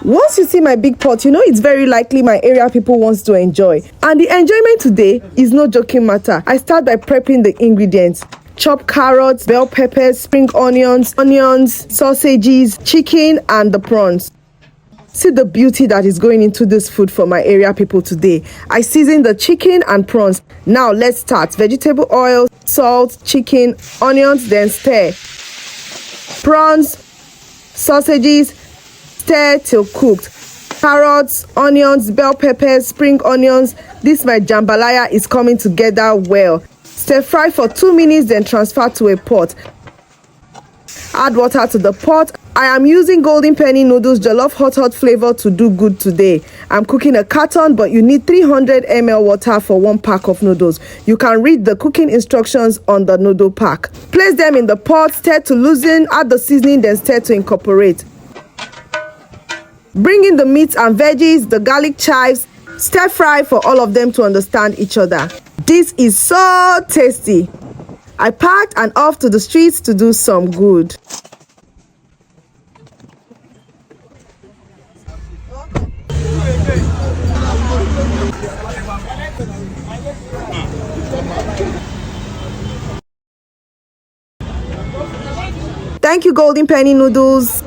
Once you see my big pot, you know it's very likely my area people wants to enjoy. And the enjoyment today is no joking matter. I start by prepping the ingredients. Chop carrots, bell peppers, spring onions, sausages, chicken, and the prawns. See the beauty that is going into this food for my area people today. I season the chicken and prawns. Now let's start. Vegetable oil, salt, chicken, onions, then stir. Prawns, sausages, stir till cooked. Carrots, onions, bell peppers, spring onions. This my jambalaya is coming together well. Stir fry for 2 minutes, then transfer to a pot. Add water to the pot. I am using golden penny noodles jollof hot flavor to do good today. I'm cooking a carton, but you need 300 ml water for 1 pack of noodles. You can read the cooking instructions on the noodle pack. Place them in the pot, stir to loosen, add the seasoning, then stir to incorporate. Bring in the meat and veggies, the garlic chives, stir fry for all of them to understand each other. This is so tasty. I packed and off to the streets to do some good. Thank you, Golden Penny Noodles.